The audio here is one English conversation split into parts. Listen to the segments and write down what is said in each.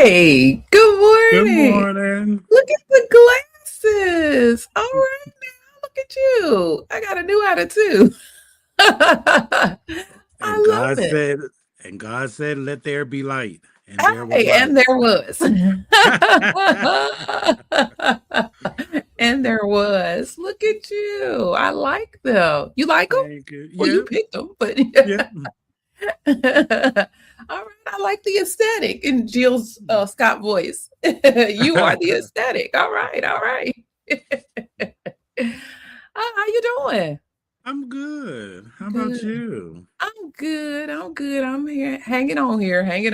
Hey, good Good morning. morning. Look at the glasses. All right now, look at you. I got a new attitude. I And love God it. said, and God said, let there be light. And there was Hey, light. and there was. And there was. Look at you. I like them. You like them? Thank you. Well, you Yep. picked them, but Yep. all right. I like the aesthetic in Jill's Scott voice. You are the aesthetic. All right. All right. How you doing? I'm good. How about Good. you? I'm good. I'm good. I'm here, hanging on.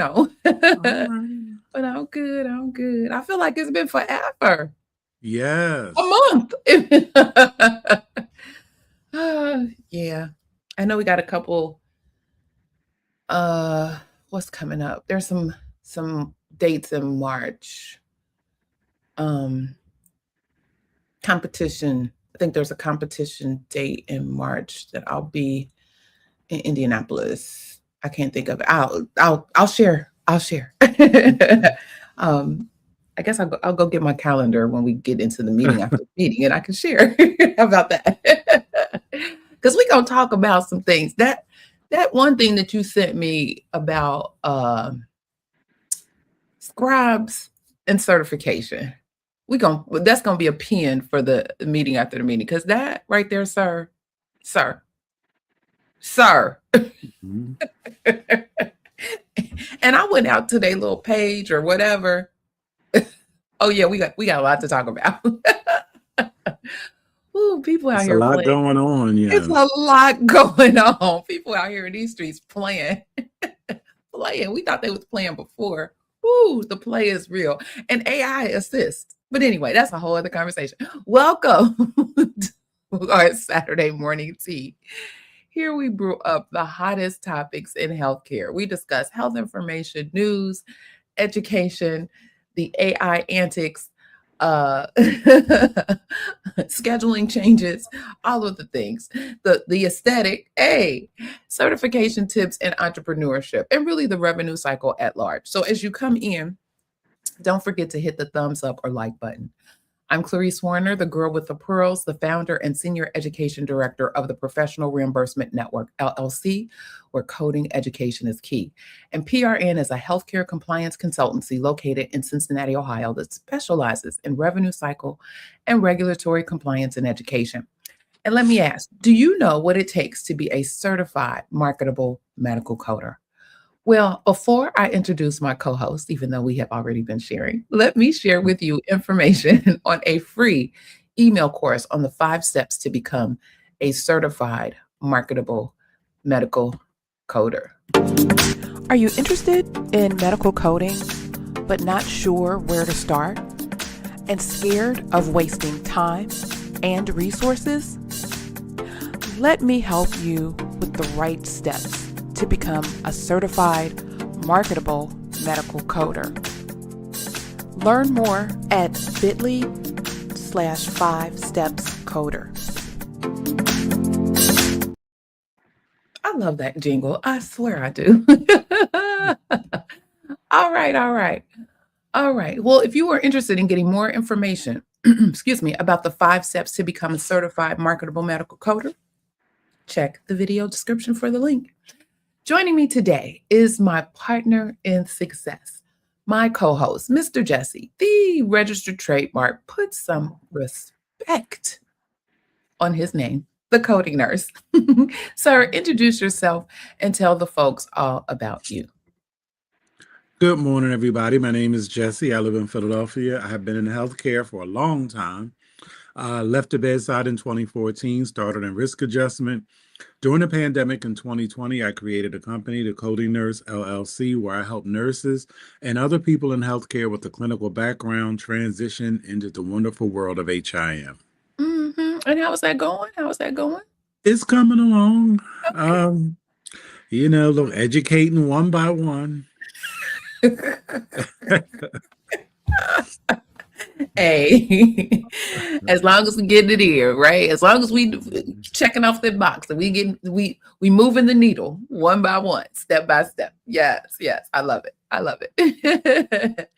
All But right. I'm good. I'm good. I feel like it's been forever. A Yes. month. Yeah. I know we got a couple uh what's coming up? There's some dates in March. Um Competition. I think there's a competition date in March that I'll be in Indianapolis. I can't think of it. I'll share. I'll share. um, I guess I'll go get my calendar when we get into the meeting after the meeting, and I can share. How about that? Because we're gonna talk about some things. That one thing that you sent me about scribes and certification. That's gonna be a pin for the meeting after the meeting because that right there, sir, sir. Mhm. And I went out to their little page or whatever. Oh yeah, we got a lot to talk about. Ooh, people out It's a here lot playing. going on. It's a Yes. lot going on. People out here in these streets playing. Playing. We thought they was playing before. Ooh, the play is real. And AI assists. But anyway, that's a whole other conversation. Welcome to our Saturday morning tea. Here we brew up the hottest topics in healthcare. We discuss health information, news, education, the AI antics, scheduling changes, all of the things, the aesthetic, certification tips and entrepreneurship, and really the revenue cycle at large. So as you come in, don't forget to hit the thumbs up or like button. I'm Clarice Warner, the girl with the pearls, the founder and senior education director of the Professional Reimbursement Network, LLC, where coding education is key. And PRN is a healthcare compliance consultancy located in Cincinnati, Ohio, that specializes in revenue cycle and regulatory compliance in education. And let me ask, do you know what it takes to be a certified marketable medical coder? Well, before I introduce my co host, even though we have already been sharing, let me share with you information on a free email course on the 5 steps to become a certified marketable medical coder. Are you interested in medical coding, but not sure where to start and scared of wasting time and resources? Let me help you with the right steps to become a certified marketable medical coder. Learn more at bit.ly/5stepscoder. I love that jingle. I swear I do. All right, all right. All right. Well, if you are interested in getting more information, excuse me, about the 5 steps to become a certified marketable medical coder, check the video description for the link. Joining me today is my partner in success, my co host, Mr. Jesse, the registered trademark. Put some respect on his name, the coding nurse. Sir, introduce yourself and tell the folks all about you. Good morning, everybody. My name is Jesse. I live in Philadelphia. I have been in healthcare for a long time. Left the bedside in 2014, started in risk adjustment. During the pandemic in 2020, I created a company, the Coding Nurse LLC, where I help nurses and other people in healthcare with a clinical background transition into the wonderful world of HIM. And how is that going? How is that going? It's coming along. Okay. Um, look, educating one by one. Hey, as long as we getting it in, right? As long as we checking off the box and we moving the needle one by one, step by step. Yes, yes, I love it. I love it.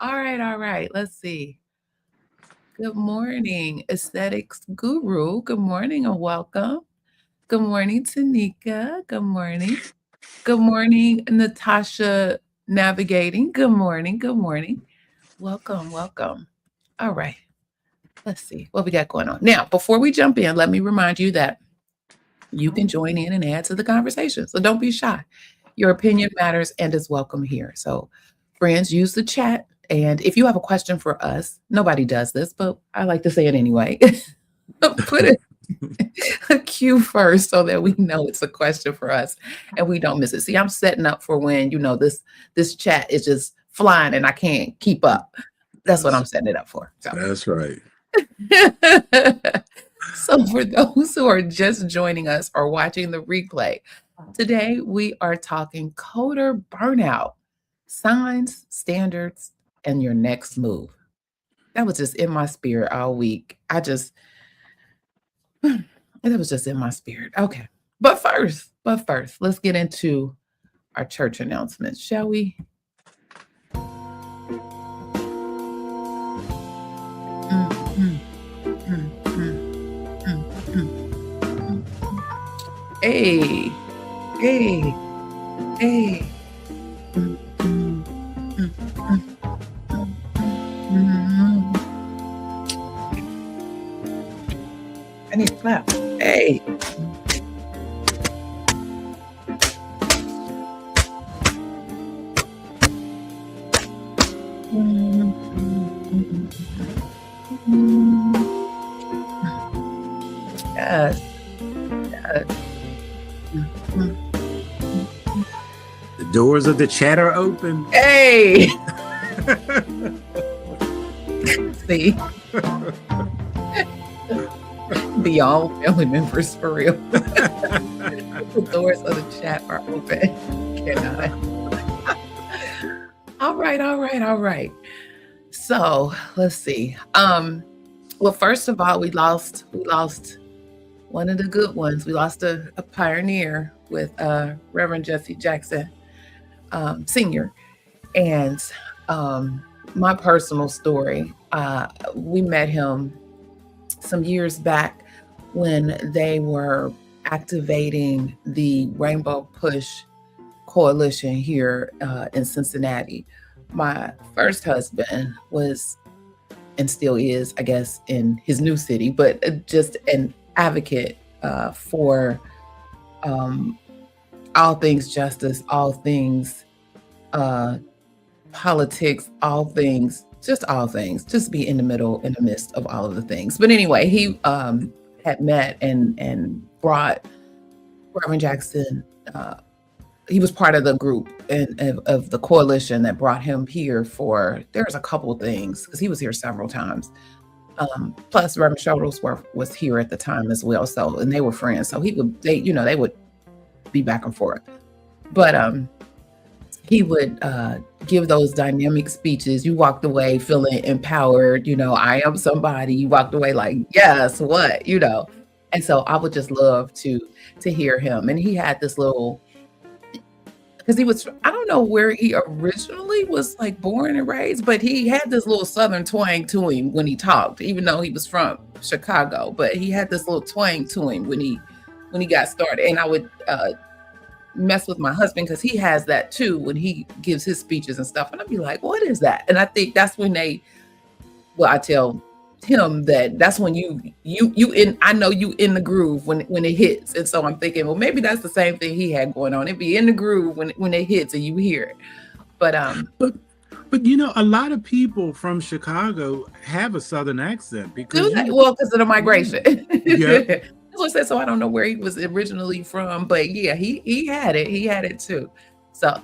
All right. Let's see. Good morning, aesthetics guru. Good morning and welcome. Good morning, Tanika. Good morning. Good morning, Natasha navigating. Good morning. Good morning. Welcome, welcome. All right. Let's see what we got going on. Now, before we jump in, let me remind you that you can join in and add to the conversation. So don't be shy. Your opinion matters and is welcome here. So, friends, use the chat. And if you have a question for us, nobody does this, but I like to say it anyway. Put a cue first so that we know it's a question for us and we don't miss it. See, I'm setting up for when this chat is just flying and I can't keep up. That's what I'm setting it up for. So. That's right. So for those who are just joining us or watching the replay, today we are talking coder burnout, signs, standards, and your next move. That was just in my spirit all week. That was just in my spirit. Okay. But first, let's get into our church announcements, shall we? Hey. I need to clap. Hey. Yes. The doors of the chat are open. Hey. See. Beyond family members for real. The doors of the chat are open. Cannot. All right. So let's see. Well, first of all, we lost one of the good ones. We lost a pioneer with Reverend Jesse Jackson Sr. And my personal story, we met him some years back when they were activating the Rainbow Push Coalition here in Cincinnati. My first husband was, and still is, I guess, in his new city, but just an advocate for all things justice, all things politics, all things, just be in the middle, in the midst of all of the things. But anyway, he had met and brought Reverend Jackson. He was part of the group of the coalition that brought him here for, there's a couple of things, because he was here several times. Plus Reverend Shuttlesworth was here at the time as well. So, and they were friends. So they would be back and forth. But he would give those dynamic speeches. You walked away feeling empowered. I am somebody. You walked away like, yes, what, And so I would just love to hear him. And he had this little, because he was, I don't know where he originally was like born and raised, but he had this little Southern twang to him when he talked, even though he was from Chicago. But he had this little twang to him when he got started. And I would mess with my husband because he has that too when he gives his speeches and stuff. And I'd be like, what is that? And I think that's when I tell him that's when I know you in the groove when it hits. And so I'm thinking, well, maybe that's the same thing he had going on. It'd be in the groove when it hits and you hear it. But a lot of people from Chicago have a Southern accent because of the migration. Yeah. So I don't know where he was originally from, but yeah, he had it. He had it too. So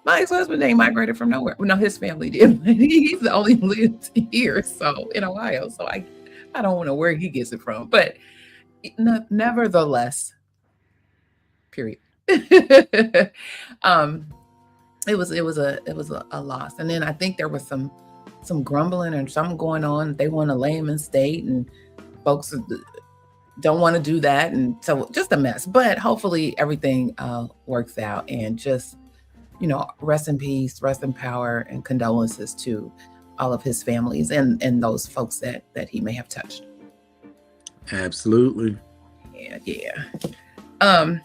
my ex-husband, they migrated from nowhere. Well, no, his family did. He's the only lived here, so in Ohio. So I don't know where he gets it from, but nevertheless, period. It was a loss. And then I think there was some some grumbling or something going on. They want to lay him in state, and folks don't want to do that, and so just a mess. But hopefully everything works out, and just rest in peace, rest in power, and condolences to all of his families and those folks that he may have touched. Absolutely. Yeah. And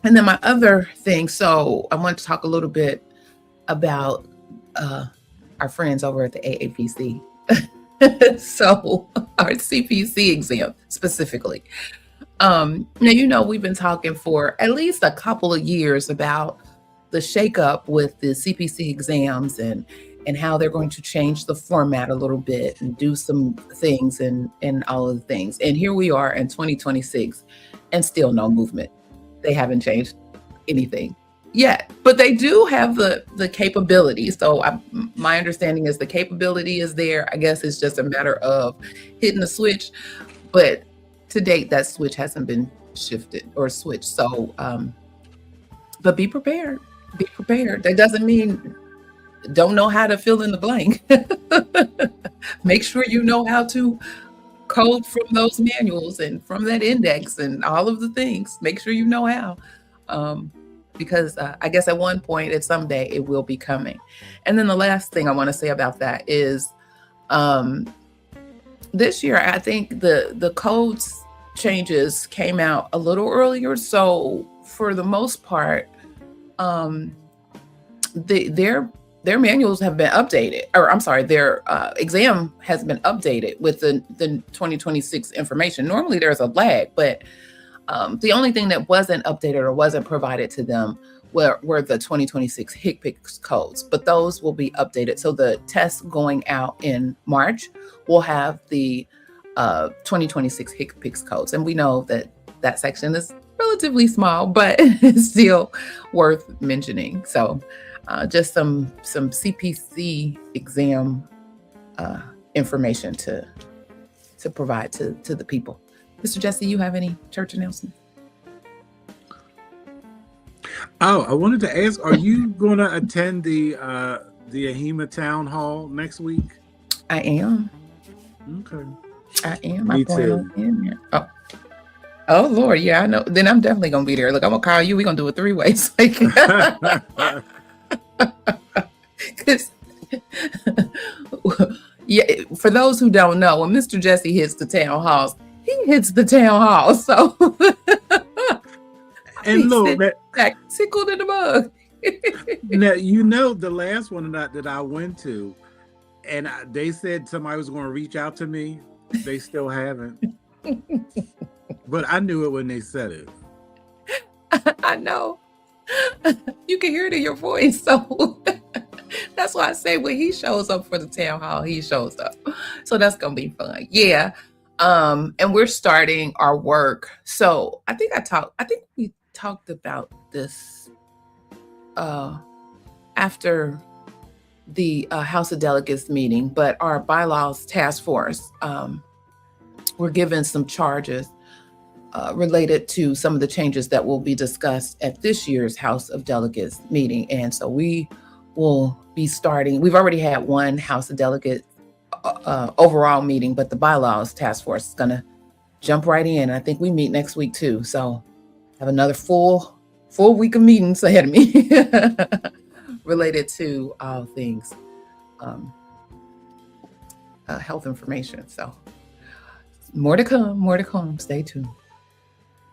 then my other thing, so I want to talk a little bit about our friends over at the AAPC. So our CPC exam specifically. Now, we've been talking for at least a couple of years about the shakeup with the CPC exams and how they're going to change the format a little bit and do some things and all of the things. And here we are in 2026 and still no movement. They haven't changed anything yet, but they do have the capability. So my understanding is the capability is there. I guess it's just a matter of hitting the switch, but to date that switch hasn't been shifted or switched. So but be prepared. Be prepared. That doesn't mean don't know how to fill in the blank. Make sure you know how to code from those manuals and from that index and all of the things. Make sure you know how. Because I guess at one point, at someday, it will be coming. And then the last thing I want to say about that is this year, I think the codes changes came out a little earlier. So for the most part, their manuals have been updated, or I'm sorry, their exam has been updated with the 2026 information. Normally there's a lag, but the only thing that wasn't updated or wasn't provided to them were the 2026 HCPCS codes, but those will be updated. So the tests going out in March will have the 2026 HCPCS codes. And we know that section is relatively small, but it's still worth mentioning. So just some CPC exam information to provide to the people. Mr. Jesse, you have any church announcements? Oh, I wanted to ask, are you going to attend the AHIMA Town Hall next week? I am. Okay. I am. Me too. Oh, Lord. Yeah, I know. Then I'm definitely going to be there. Look, I'm going to call you. We're going to do it 3 ways. Because, yeah, for those who don't know, when Mr. Jesse hits the town halls, he hits the town hall. So, and look, that tickled in the mug. Now, the last one that I went to, and they said somebody was going to reach out to me. They still haven't. But I knew it when they said it. I know. You can hear it in your voice. So that's why I say when he shows up for the town hall, he shows up. So that's going to be fun. Yeah. And we're starting our work. So I think we talked about this after the House of Delegates meeting, but our bylaws task force, we're given some charges related to some of the changes that will be discussed at this year's House of Delegates meeting. And so we will be starting, we've already had one House of Delegates overall meeting, but the bylaws task force is going to jump right in. I think we meet next week too. So have another full week of meetings ahead of me related to all things health information. So more to come. Stay tuned.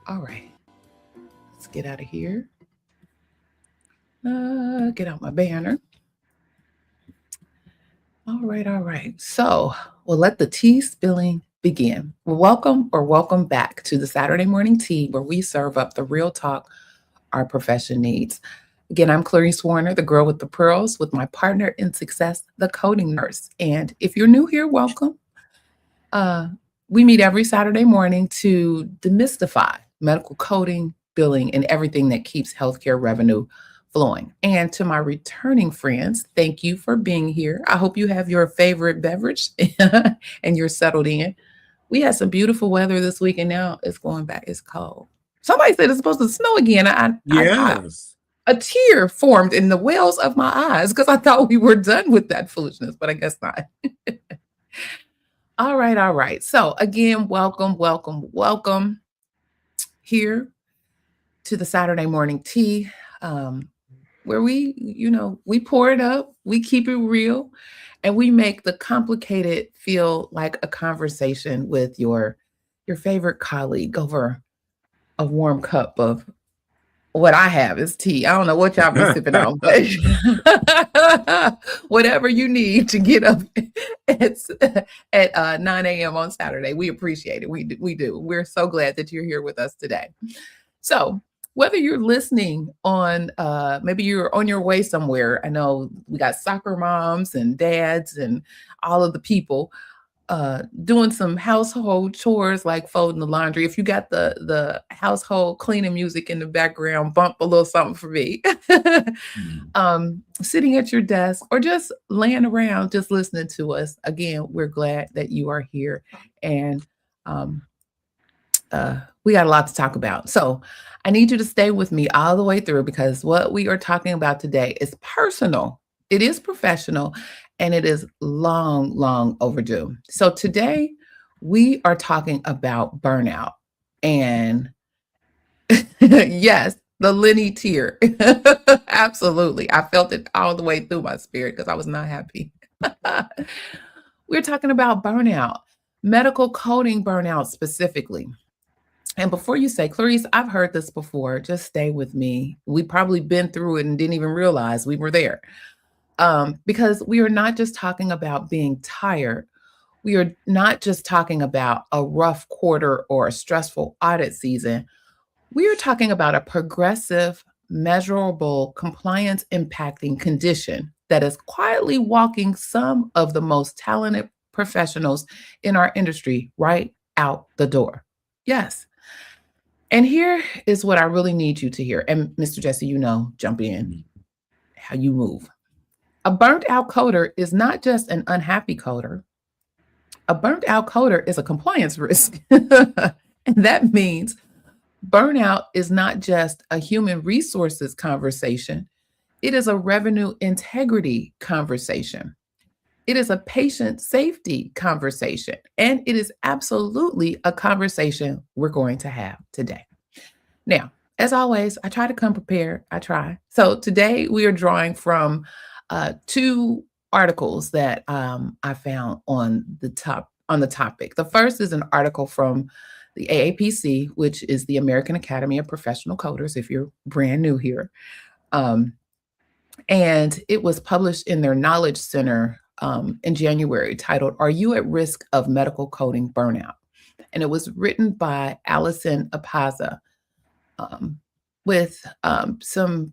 All right. Let's get out of here. Get out my banner. All right. So we'll let the tea spilling begin. Welcome back to the Saturday Morning Tea, where we serve up the real talk our profession needs. Again, I'm Clarice Warner, the girl with the pearls, with my partner in success, the coding nurse. And if you're new here, welcome. We meet every Saturday morning to demystify medical coding, billing, and everything that keeps healthcare revenue flowing. And to my returning friends, thank you for being here. I hope you have your favorite beverage and you're settled in. We had some beautiful weather this week, and now it's going back. It's cold. Somebody said it's supposed to snow again. Yes. a tear formed in the wells of my eyes because I thought we were done with that foolishness, but I guess not. All right, all right. So again, welcome, welcome, welcome here to the Saturday morning tea, um, where we pour it up, we keep it real, and we make the complicated feel like a conversation with your favorite colleague over a warm cup of what I have is tea. I don't know what y'all be sipping on, but whatever you need to get up at, at 9 a.m. on Saturday, we appreciate it. We do. We're so glad that you're here with us today. So, whether you're listening on, maybe you're on your way somewhere. I know we got soccer moms and dads and all of the people doing some household chores like folding the laundry. If you got the household cleaning music in the background, bump a little something for me. Mm. Sitting at your desk or just laying around, just listening to us. Again, we're glad that you are here, and um, we got a lot to talk about. So I need you to stay with me all the way through because what we are talking about today is personal, it is professional, and it is long, long overdue. So today we are talking about burnout. And yes, the Lenny tear. Absolutely. I felt it all the way through my spirit because I was not happy. We're talking about burnout, medical coding burnout specifically. And before you say, Clarice, I've heard this before, just stay with me. We probably been through it and didn't even realize we were there. Because we are not just talking about being tired. We are not just talking about a rough quarter or a stressful audit season. We are talking about a progressive, measurable, compliance impacting condition that is quietly walking some of the most talented professionals in our industry right out the door. Yes. And here is what I really need you to hear. And Mr. Jesse, jump in Mm. how you move. A burnt out coder is not just an unhappy coder. A burnt out coder is a compliance risk. And that means burnout is not just a human resources conversation, it is a revenue integrity conversation. It is a patient safety conversation. And it is absolutely a conversation we're going to have today. Now, as always, I try to come prepared. I try. So today we are drawing from two articles that I found on the topic. The first is an article from the AAPC, which is the American Academy of Professional Coders. If you're brand new here, um, and it was published in their Knowledge Center in January, titled "Are You at Risk of Medical Coding Burnout?" And it was written by Allison Apaza um, with some.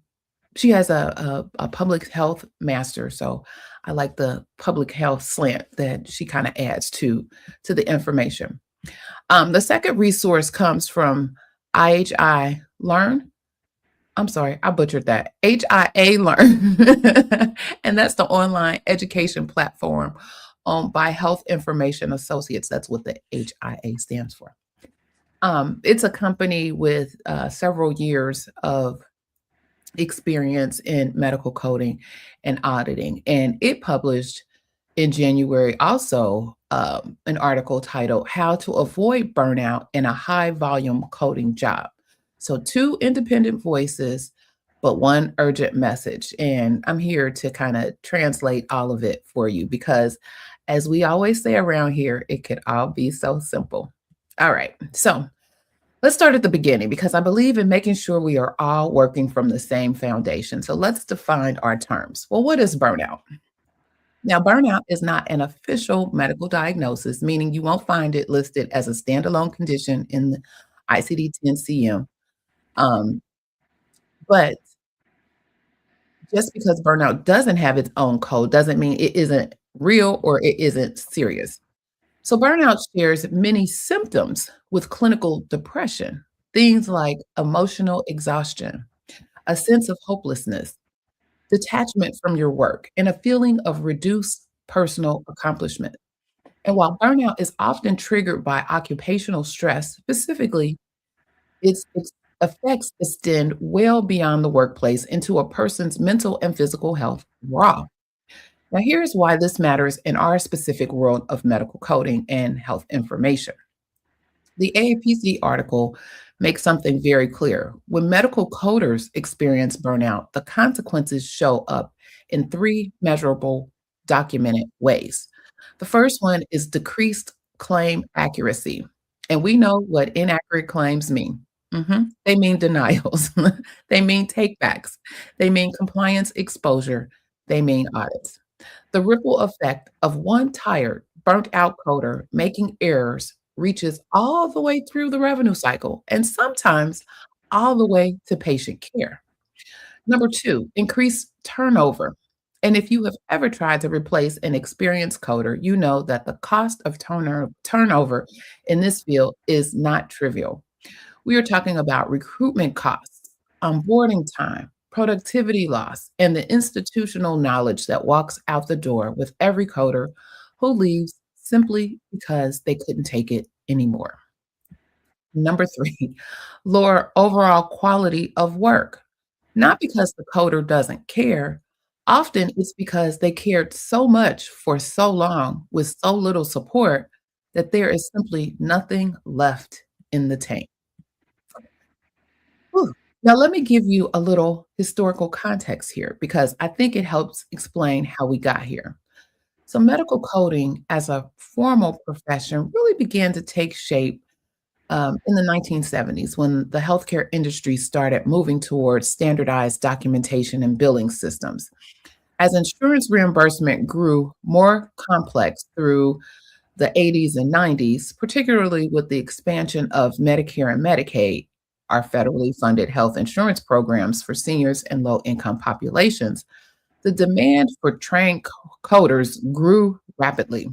She has a public health master, so I like the public health slant that she kind of adds to the information. The second resource comes from IHI Learn. I'm sorry, I butchered that. HIA Learn, and that's the online education platform owned by Health Information Associates. That's what the HIA stands for. It's a company with several years of experience in medical coding and auditing. And it published in January also an article titled How to Avoid Burnout in a High Volume Coding Job. So, two independent voices, but one urgent message. And I'm here to kind of translate all of it for you because, as we always say around here, it could all be so simple. All right. So, let's start at the beginning because I believe in making sure we are all working from the same foundation. So let's define our terms. Well, what is burnout? Now, burnout is not an official medical diagnosis, meaning you won't find it listed as a standalone condition in the ICD 10 CM. Um, but just because burnout doesn't have its own code doesn't mean it isn't real or it isn't serious. So, burnout shares many symptoms with clinical depression, things like emotional exhaustion, a sense of hopelessness, detachment from your work, and a feeling of reduced personal accomplishment. And while burnout is often triggered by occupational stress, specifically, it's Effects extend well beyond the workplace into a person's mental and physical health raw. Now, here's why this matters in our specific world of medical coding and health information. The AAPC article makes something very clear. When medical coders experience burnout, the consequences show up in three measurable, documented ways. The first one is decreased claim accuracy. And we know what inaccurate claims mean. They mean denials, they mean takebacks, they mean compliance exposure, they mean audits. The ripple effect of one tired, burnt out coder making errors reaches all the way through the revenue cycle and sometimes all the way to patient care. Number two, increase turnover. And if you have ever tried to replace an experienced coder, you know that the cost of turnover in this field is not trivial. We are talking about recruitment costs, onboarding time, productivity loss, and the institutional knowledge that walks out the door with every coder who leaves simply because they couldn't take it anymore. Number three, lower overall quality of work. Not because the coder doesn't care. Often it's because they cared so much for so long with so little support that there is simply nothing left in the tank. Whew. Now, let me give you a little historical context here because I think it helps explain how we got here. So, medical coding as a formal profession really began to take shape in the 1970s when the healthcare industry started moving towards standardized documentation and billing systems. As insurance reimbursement grew more complex through the 80s and 90s, particularly with the expansion of Medicare and Medicaid, our federally funded health insurance programs for seniors and low income populations, the demand for trained coders grew rapidly.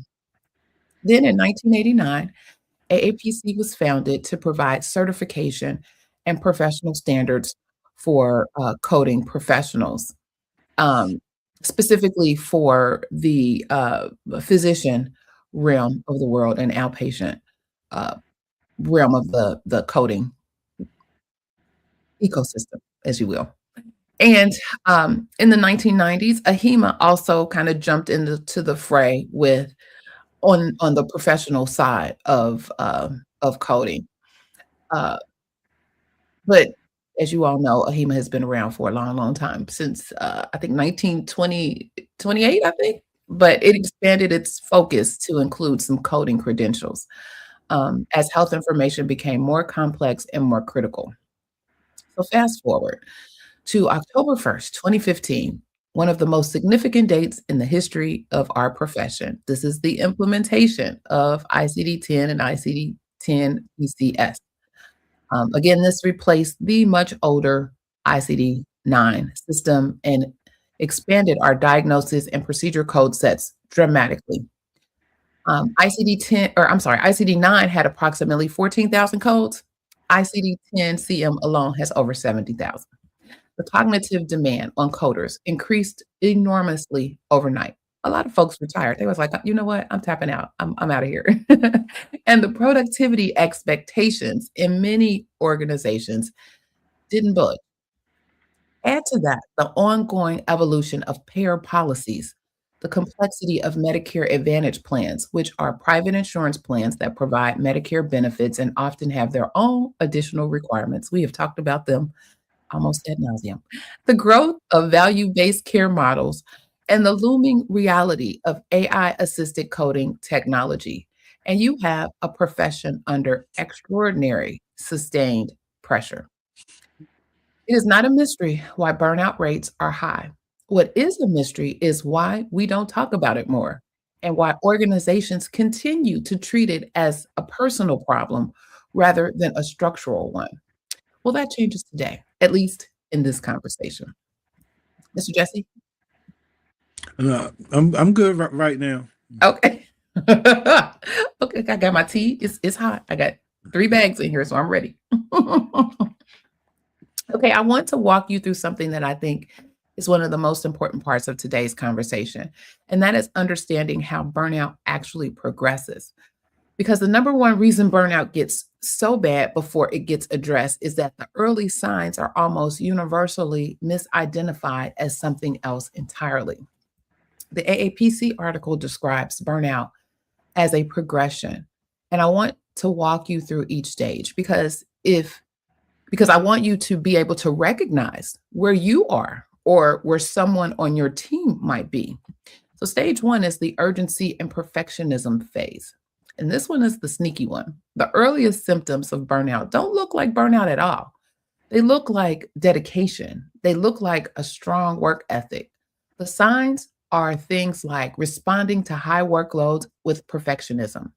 Then in 1989, AAPC was founded to provide certification and professional standards for coding professionals, um, specifically for the physician realm of the world and outpatient uh, realm of the coding ecosystem, as you will. And in the 1990s, AHIMA also kind of jumped into the fray with on the professional side of coding. Uh, but as you all know, AHIMA has been around for a long, long time since I think 1928, I think. But it expanded its focus to include some coding credentials as health information became more complex and more critical. So fast forward to October 1st, 2015, one of the most significant dates in the history of our profession. This is the implementation of ICD-10 and ICD-10 ECS. Again, this replaced the much older ICD-9 system and expanded our diagnosis and procedure code sets dramatically. ICD-10, or I'm sorry, ICD-9 had approximately 14,000 codes. ICD-10 CM alone has over 70,000. The cognitive demand on coders increased enormously overnight. A lot of folks retired. They was like, you know what? I'm tapping out. I'm out of here. And the productivity expectations in many organizations didn't budge. Add to that the ongoing evolution of payer policies, the complexity of Medicare Advantage plans, which are private insurance plans that provide Medicare benefits and often have their own additional requirements. We have talked about them almost ad nauseum. The growth of value-based care models and the looming reality of AI-assisted coding technology. And you have a profession under extraordinary sustained pressure. It is not a mystery why burnout rates are high. What is a mystery is why we don't talk about it more and why organizations continue to treat it as a personal problem rather than a structural one. Well, that changes today, at least in this conversation. Mr. Jesse? I'm good right now. Okay. Okay, I got my tea. It's hot. I got 3 bags in here, so I'm ready. Okay, I want to walk you through something that I think is one of the most important parts of today's conversation, and that is understanding how burnout actually progresses. Because the number one reason burnout gets so bad before it gets addressed is that the early signs are almost universally misidentified as something else entirely. The AAPC article describes burnout as a progression. And I want to walk you through each stage because I want you to be able to recognize where you are or where someone on your team might be. So stage 1 is the urgency and perfectionism phase. And this one is the sneaky one. The earliest symptoms of burnout don't look like burnout at all. They look like dedication. They look like a strong work ethic. The signs are things like responding to high workloads with perfectionism,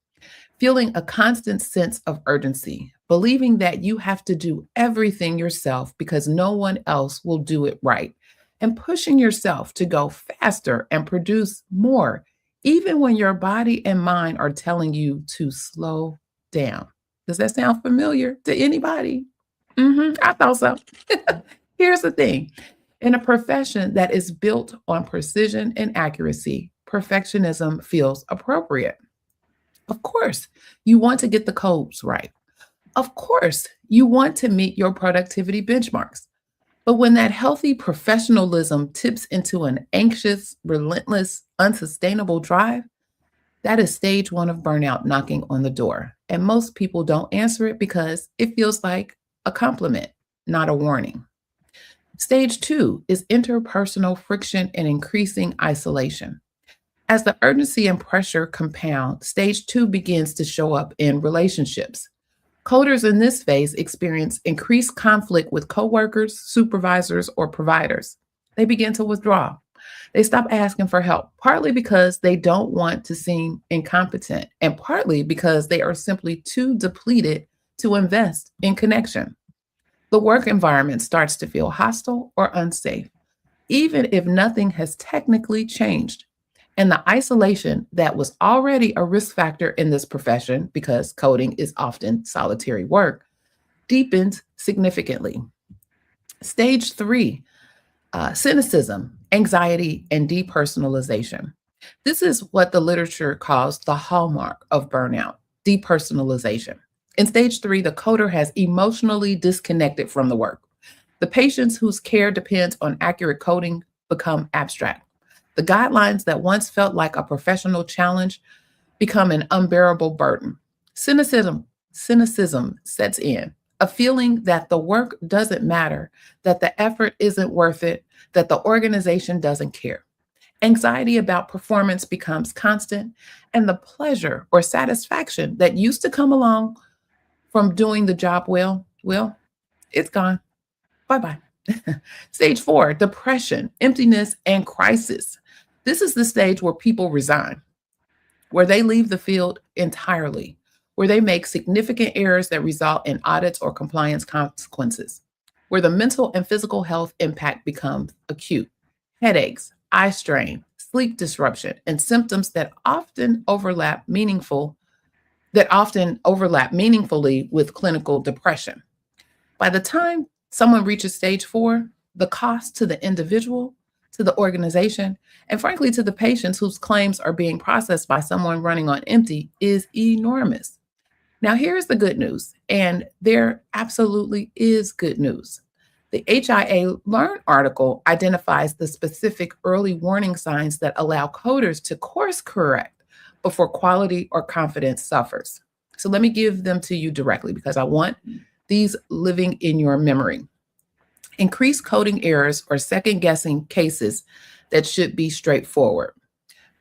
feeling a constant sense of urgency, believing that you have to do everything yourself because no one else will do it right, and pushing yourself to go faster and produce more, even when your body and mind are telling you to slow down. Does that sound familiar to anybody? I thought so. Here's the thing. In a profession that is built on precision and accuracy, perfectionism feels appropriate. Of course, you want to get the codes right. Of course, you want to meet your productivity benchmarks. But when that healthy professionalism tips into an anxious, relentless, unsustainable drive, that is stage 1 of burnout knocking on the door. And most people don't answer it because it feels like a compliment, not a warning. Stage 2 is interpersonal friction and increasing isolation. As the urgency and pressure compound, stage 2 begins to show up in relationships. Coders in this phase experience increased conflict with coworkers, supervisors, or providers. They begin to withdraw. They stop asking for help, partly because they don't want to seem incompetent, and partly because they are simply too depleted to invest in connection. The work environment starts to feel hostile or unsafe, even if nothing has technically changed. And the isolation that was already a risk factor in this profession, because coding is often solitary work, deepens significantly. Stage 3, cynicism, anxiety, and depersonalization. This is what the literature calls the hallmark of burnout, depersonalization. In stage 3, the coder has emotionally disconnected from the work. The patients whose care depends on accurate coding become abstract. The guidelines that once felt like a professional challenge become an unbearable burden. Cynicism sets in, a feeling that the work doesn't matter, that the effort isn't worth it, that the organization doesn't care. Anxiety about performance becomes constant, and the pleasure or satisfaction that used to come along from doing the job well, it's gone. Bye bye. Stage 4, depression, emptiness, and crisis. This is the stage where people resign, where they leave the field entirely, where they make significant errors that result in audits or compliance consequences, where the mental and physical health impact becomes acute. Headaches, eye strain, sleep disruption, and symptoms that often overlap meaningfully with clinical depression. By the time someone reaches stage 4, the cost to the individual, to the organization, and frankly to the patients whose claims are being processed by someone running on empty is enormous. Now, here's the good news, and there absolutely is good news. The HIA Learn article identifies the specific early warning signs that allow coders to course correct before quality or confidence suffers. So let me give them to you directly because I want these living in your memory. Increased coding errors or second guessing cases that should be straightforward.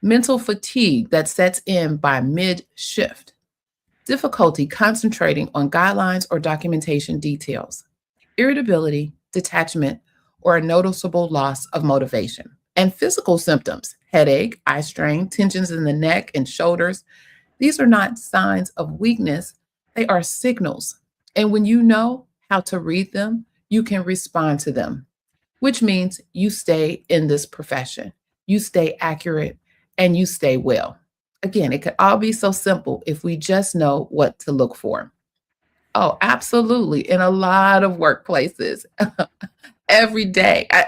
Mental fatigue that sets in by mid shift. Difficulty concentrating on guidelines or documentation details. Irritability, detachment, or a noticeable loss of motivation. And physical symptoms, headache, eye strain, tensions in the neck and shoulders. These are not signs of weakness, they are signals. And when you know how to read them, you can respond to them, which means you stay in this profession, you stay accurate, and you stay well. Again, it could all be so simple if we just know what to look for. Oh, absolutely. In a lot of workplaces, every day. I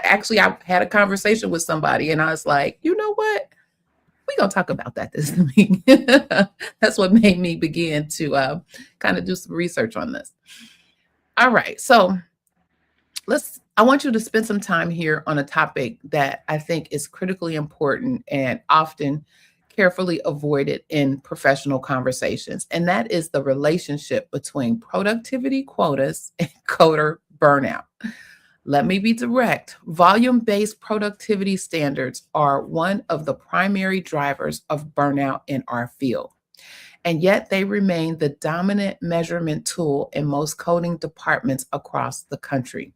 had a conversation with somebody and I was like, you know what? We're going to talk about that this week. That's what made me begin to kind of do some research on this. All right. So I want you to spend some time here on a topic that I think is critically important and often carefully avoided in professional conversations. And that is the relationship between productivity quotas and coder burnout. Let me be direct. Volume based productivity standards are one of the primary drivers of burnout in our field. And yet they remain the dominant measurement tool in most coding departments across the country.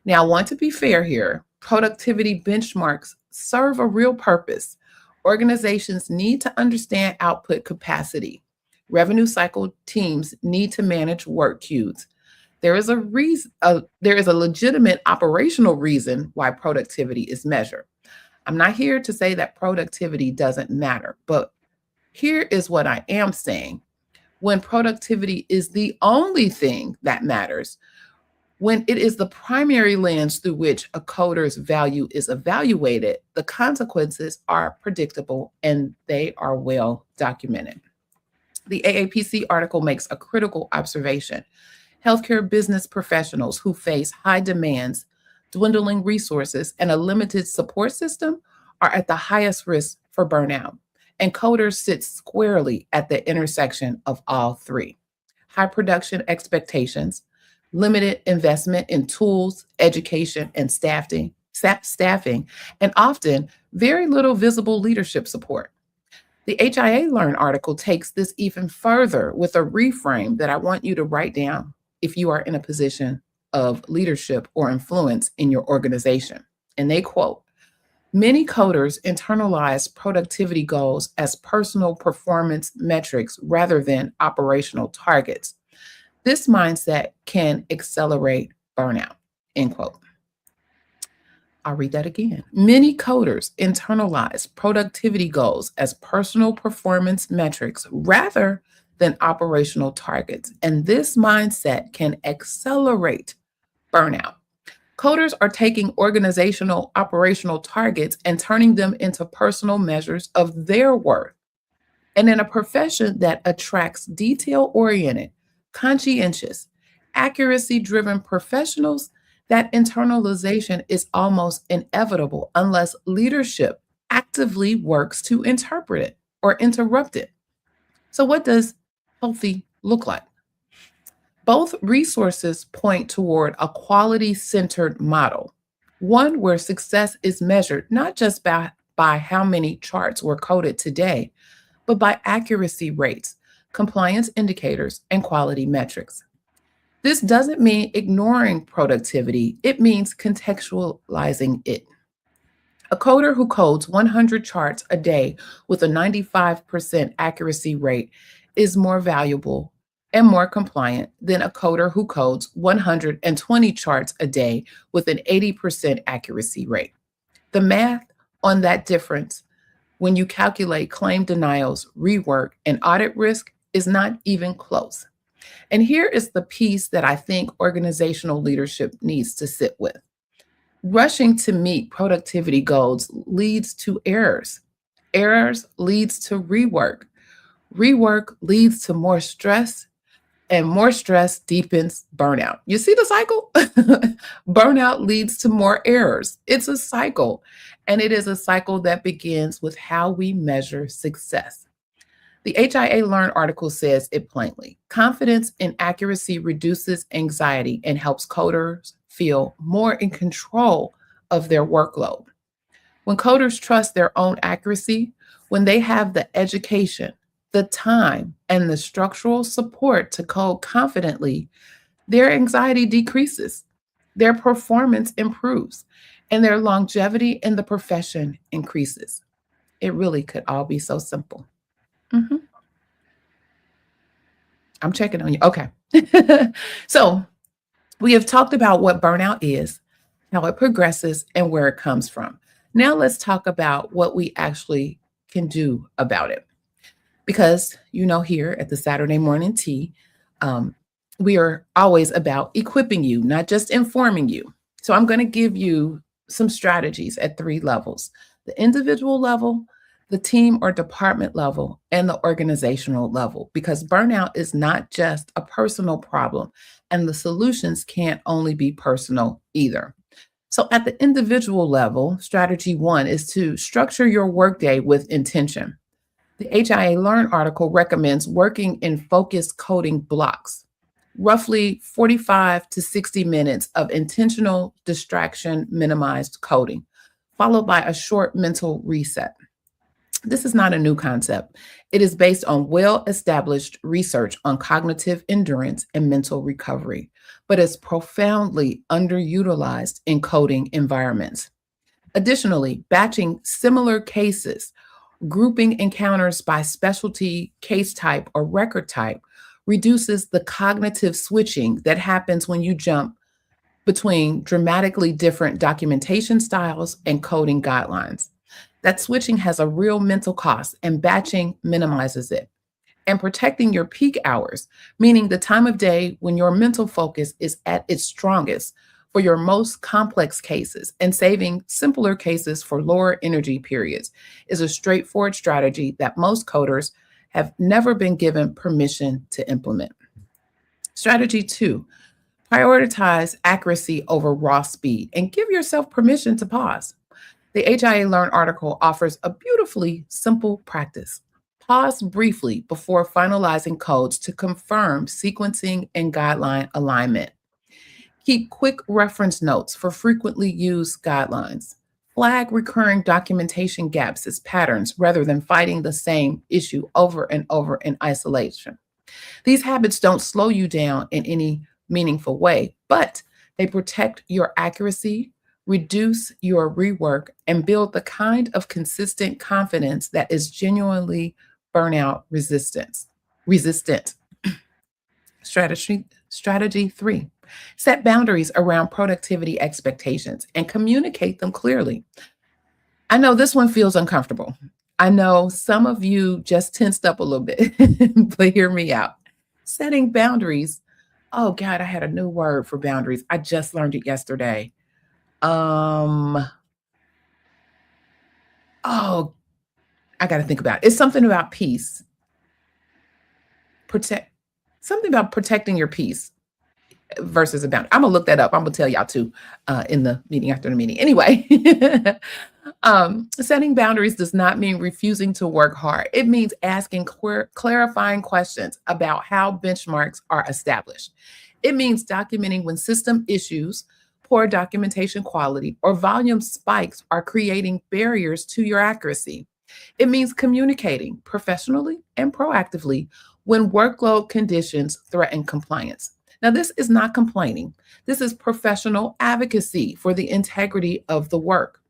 Now, I want to be fair here. Productivity benchmarks serve a real purpose. Organizations need to understand output capacity. Revenue cycle teams need to manage work queues. There is a legitimate operational reason why productivity is measured. I'm not here to say that productivity doesn't matter, but here is what I am saying. When productivity is the only thing that matters, when it is the primary lens through which a coder's value is evaluated, the consequences are predictable and they are well documented. The AAPC article makes a critical observation. Healthcare business professionals who face high demands, dwindling resources, and a limited support system are at the highest risk for burnout. And coders sit squarely at the intersection of all three. High production expectations, limited investment in tools, education, and staffing, and often very little visible leadership support. The HIA Learn article takes this even further with a reframe that I want you to write down if you are in a position of leadership or influence in your organization. And they quote, "Many coders internalize productivity goals as personal performance metrics rather than operational targets. This mindset can accelerate burnout," end quote. I'll read that again. Many coders internalize productivity goals as personal performance metrics rather than operational targets. And this mindset can accelerate burnout. Coders are taking organizational operational targets and turning them into personal measures of their worth. And in a profession that attracts detail oriented, conscientious, accuracy driven professionals, that internalization is almost inevitable unless leadership actively works to interpret it or interrupt it. So, what does healthy look like? Both resources point toward a quality centered model, one where success is measured not just by how many charts were coded today, but by accuracy rates, compliance indicators, and quality metrics. This doesn't mean ignoring productivity, it means contextualizing it. A coder who codes 100 charts a day with a 95% accuracy rate is more valuable and more compliant than a coder who codes 120 charts a day with an 80% accuracy rate. The math on that difference, when you calculate claim denials, rework, and audit risk, is not even close. And here is the piece that I think organizational leadership needs to sit with. Rushing to meet productivity goals leads to errors. Errors leads to rework. Rework leads to more stress, and more stress deepens burnout. You see the cycle? Burnout leads to more errors. It's a cycle, and it is a cycle that begins with how we measure success. The HIA Learn article says it plainly. Confidence in accuracy reduces anxiety and helps coders feel more in control of their workload. When coders trust their own accuracy, when they have the education, the time, and the structural support to code confidently, their anxiety decreases, their performance improves, and their longevity in the profession increases. It really could all be so simple. Mhm. I'm checking on you. Okay. So we have talked about what burnout is, how it progresses, and where it comes from. Now let's talk about what we actually can do about it. Because, here at the Saturday Morning Tea, um, we are always about equipping you, not just informing you. So I'm going to give you some strategies at three levels: the individual level, the team or department level, and the organizational level, because burnout is not just a personal problem, and the solutions can't only be personal either. So, at the individual level, strategy one is to structure your workday with intention. The HIA Learn article recommends working in focused coding blocks, roughly 45 to 60 minutes of intentional distraction minimized coding, followed by a short mental reset. This is not a new concept. It is based on well established research on cognitive endurance and mental recovery, but is profoundly underutilized in coding environments. Additionally, batching similar cases, grouping encounters by specialty, case type, or record type reduces the cognitive switching that happens when you jump between dramatically different documentation styles and coding guidelines. That switching has a real mental cost, and batching minimizes it. And protecting your peak hours, meaning the time of day when your mental focus is at its strongest for your most complex cases, and saving simpler cases for lower energy periods, is a straightforward strategy that most coders have never been given permission to implement. Strategy two: prioritize accuracy over raw speed and give yourself permission to pause. The HIA Learn article offers a beautifully simple practice. Pause briefly before finalizing codes to confirm sequencing and guideline alignment. Keep quick reference notes for frequently used guidelines. Flag recurring documentation gaps as patterns rather than fighting the same issue over and over in isolation. These habits don't slow you down in any meaningful way, but they protect your accuracy, reduce your rework, and build the kind of consistent confidence that is genuinely burnout resistant. Strategy three: set boundaries around productivity expectations and communicate them clearly. I know this one feels uncomfortable. I know some of you just tensed up a little bit, but hear me out. Setting boundaries. Oh God, I had a new word for boundaries. I just learned it yesterday. Um, oh, I got to think about it. It's something about peace. Protect Something about protecting your peace versus a boundary. I'm gonna look that up. I'm gonna tell y'all too in the meeting after the meeting. Anyway, setting boundaries does not mean refusing to work hard. It means asking clarifying questions about how benchmarks are established. It means documenting when system issues, poor documentation quality, or volume spikes are creating barriers to your accuracy. It means communicating professionally and proactively when workload conditions threaten compliance. Now, this is not complaining. This is professional advocacy for the integrity of the work.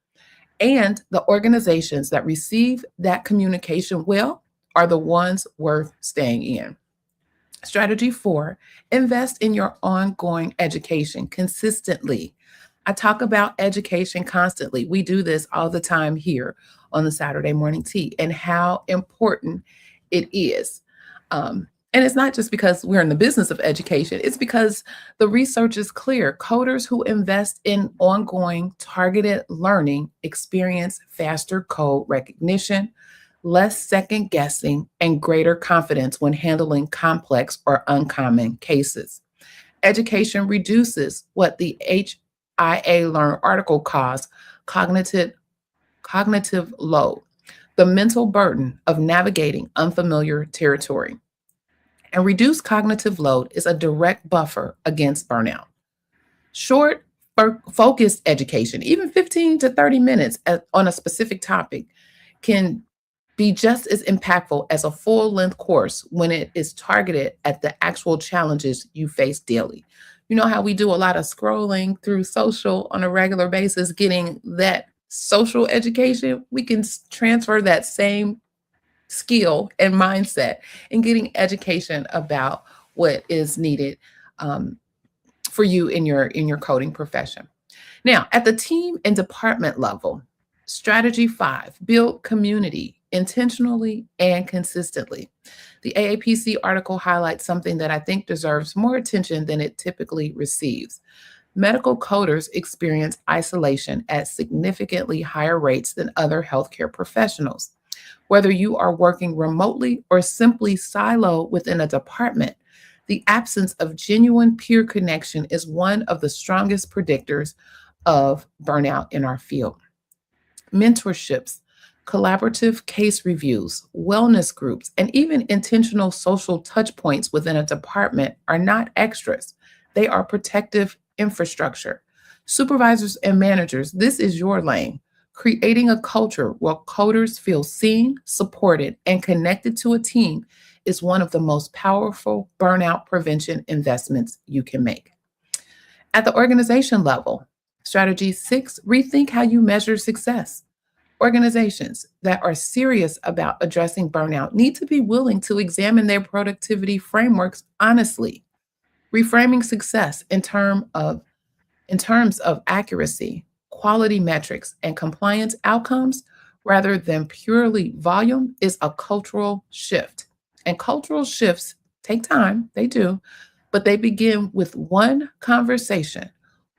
And the organizations that receive that communication well are the ones worth staying in. Strategy four: invest in your ongoing education consistently. I talk about education constantly. We do this all the time here on the Saturday Morning Tea, and how important it is. And it's not just because we're in the business of education, it's because the research is clear. Coders who invest in ongoing targeted learning experience faster code recognition, less second guessing, and greater confidence when handling complex or uncommon cases. Education reduces what the HIA Learn article calls cognitive load, the mental burden of navigating unfamiliar territory. And reduced cognitive load is a direct buffer against burnout. Short, focused education, even 15 to 30 minutes on a specific topic, can be just as impactful as a full length course when it is targeted at the actual challenges you face daily. You know how we do a lot of scrolling through social on a regular basis, getting that social education? We can transfer that same skill and mindset and getting education about what is needed um, for you in your coding profession. Now, at the team and department level, strategy five: build community intentionally and consistently. The AAPC article highlights something that I think deserves more attention than it typically receives. Medical coders experience isolation at significantly higher rates than other healthcare professionals. Whether you are working remotely or simply siloed within a department, the absence of genuine peer connection is one of the strongest predictors of burnout in our field. Mentorships, collaborative case reviews, wellness groups, and even intentional social touch points within a department are not extras. They are protective infrastructure. Supervisors and managers, this is your lane. Creating a culture where coders feel seen, supported, and connected to a team is one of the most powerful burnout prevention investments you can make. At the organization level, strategy 6, rethink how you measure success. Organizations that are serious about addressing burnout need to be willing to examine their productivity frameworks honestly, reframing success in terms of accuracy, quality metrics, and compliance outcomes rather than purely volume is a cultural shift. And cultural shifts take time, they do, but they begin with one conversation,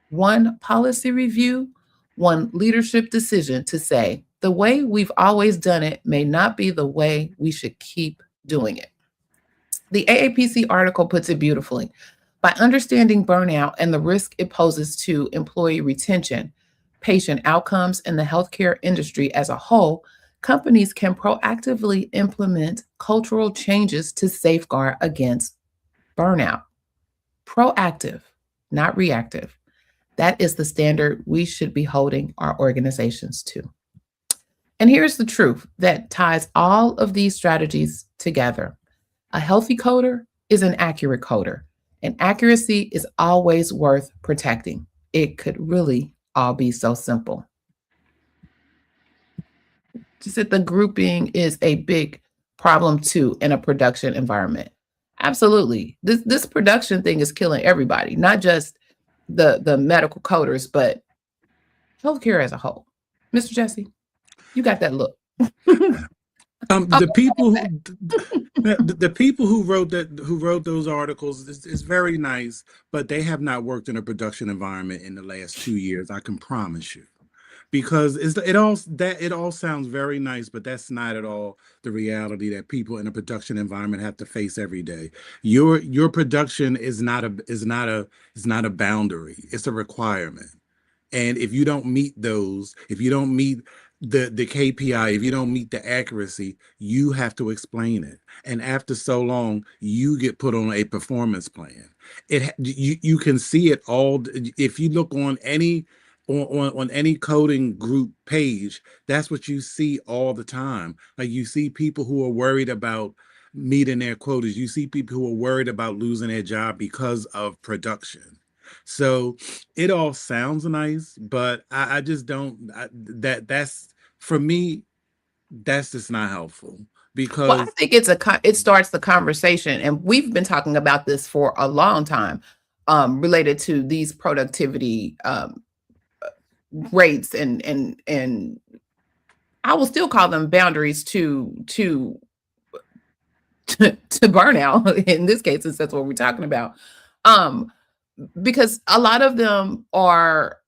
one policy review, one leadership decision to say, the way we've always done it may not be the way we should keep doing it. The AAPC article puts it beautifully. By understanding burnout and the risk it poses to employee retention, patient outcomes, and the healthcare industry as a whole, companies can proactively implement cultural changes to safeguard against burnout. Proactive, not reactive. That is the standard we should be holding our organizations to. And here's the truth that ties all of these strategies together. A healthy coder is an accurate coder, and accuracy is always worth protecting. It could really all be so simple. Just that the grouping is a big problem too in a production environment. Absolutely. This production thing is killing everybody, not just the medical coders, but healthcare as a whole. Mr. Jesse, you got that look. The people who the people who wrote those articles is very nice, but they have not worked in a production environment in the last 2 years. I can promise you, because it all sounds very nice, but that's not at all the reality that people in a production environment have to face every day. Your production is not a boundary; it's a requirement. And if you don't meet those, if you don't meet the KPI, if you don't meet the accuracy, you have to explain it. And after so long, you get put on a performance plan. You can see it all if you look on any coding group page. That's what you see all the time. Like, you see people who are worried about meeting their quotas. You see people who are worried about losing their job because of production. So it all sounds nice, but I just don't. That's for me. That's just not helpful, Well, I because think it starts the conversation, and we've been talking about this for a long time, related to these productivity rates and I will still call them boundaries to burnout in this case, since that's what we're talking about. Um, because a lot of them are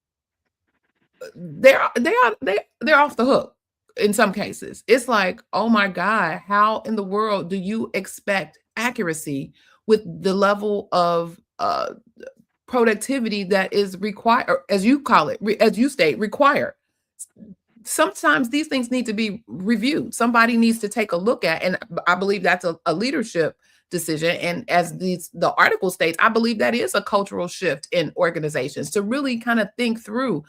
they're off the hook in some cases. It's like, oh my God, how in the world do you expect accuracy with the level of productivity that is required, or as you call it, as you state, required? Sometimes these things need to be reviewed. Somebody needs to take a look at, and I believe that's a leadership decision. And as the article states, I believe that is a cultural shift in organizations to really kind of think through.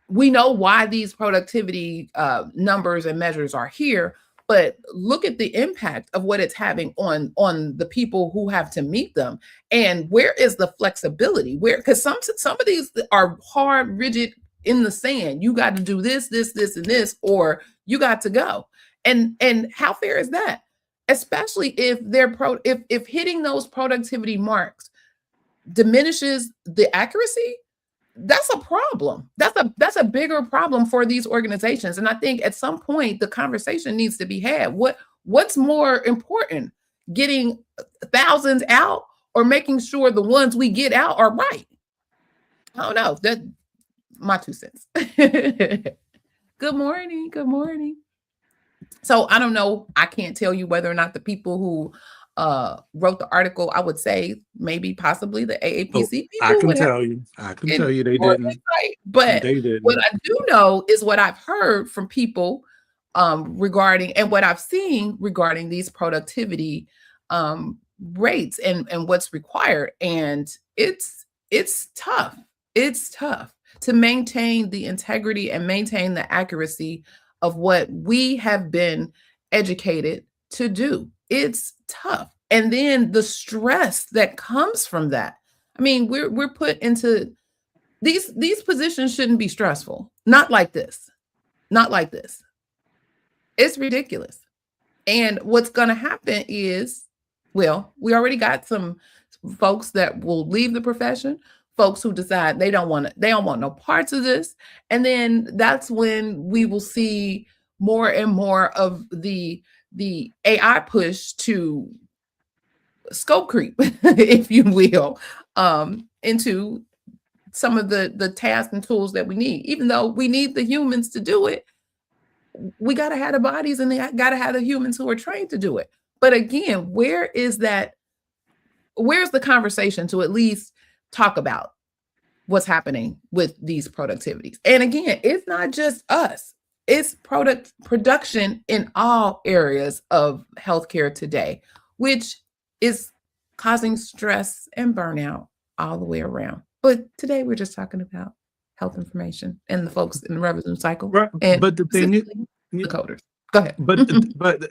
We know why these productivity numbers and measures are here, but look at the impact of what it's having on the people who have to meet them. And where is the flexibility? Where, because some of these are hard, rigid, in the sand. You got to do this, and this, or you got to go. And how fair is that? Especially if if hitting those productivity marks diminishes the accuracy, that's a problem. That's a bigger problem for these organizations. And I think at some point the conversation needs to be had. What's more important? Getting thousands out, or making sure the ones we get out are right? I don't know. That my 2 cents. Good morning. Good morning. So I don't know. I can't tell you whether or not the people who wrote the article, I would say maybe possibly the Oh, AAPC I people can would have tell you. I can tell in you they more didn't. insight. But They what didn't. I do know is what I've heard from people regarding and what I've seen regarding these productivity rates and what's required. And it's tough. It's tough to maintain the integrity and maintain the accuracy of what we have been educated to do. It's tough. And then the stress that comes from that. I mean, we're put into these positions shouldn't be stressful. Not like this. Not like this. It's ridiculous. And what's going to happen is, well, we already got some folks that will leave the profession, folks who decide they don't want no parts of this. And then that's when we will see more and more of the AI push to scope creep, if you will, into some of the tasks and tools that we need. Even though we need the humans to do it, we got to have the bodies and they got to have the humans who are trained to do it. But again, where's the conversation to at least talk about what's happening with these productivities? And again, it's not just us. It's production in all areas of healthcare today, which is causing stress and burnout all the way around. But today we're just talking about health information and the folks in the revenue cycle, Right. and But the thing is, specifically the coders. Go ahead. but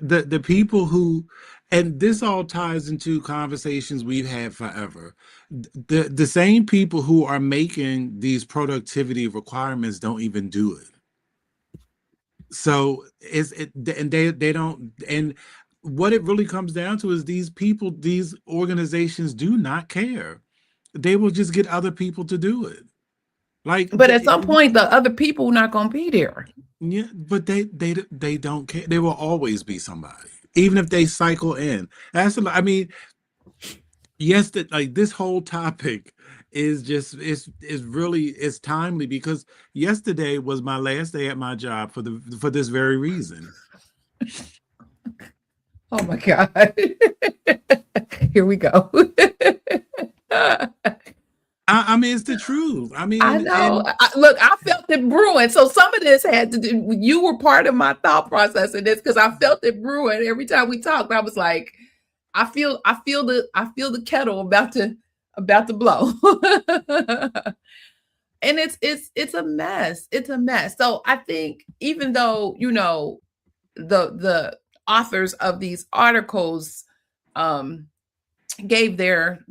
the people who, and this all ties into conversations we've had forever. The same people who are making these productivity requirements don't even do it. So and they don't. And what it really comes down to is these people, these organizations do not care. They will just get other people to do it. Like But at some point, the other people are not going to be there. yeah, but they don't care. There will always be somebody, even if they cycle in. I mean, yes, that like this whole topic is just is really is timely because yesterday was my last day at my job for this very reason. Oh my God. Here we go. I mean, it's the truth. I I mean, know. and Look, I felt it brewing. So some of this had to do. You were part of my thought process in this because I felt it brewing every time we talked. I was like, I feel the kettle about to blow. And it's a mess. It's a mess. So I think even though the authors of these articles um gave their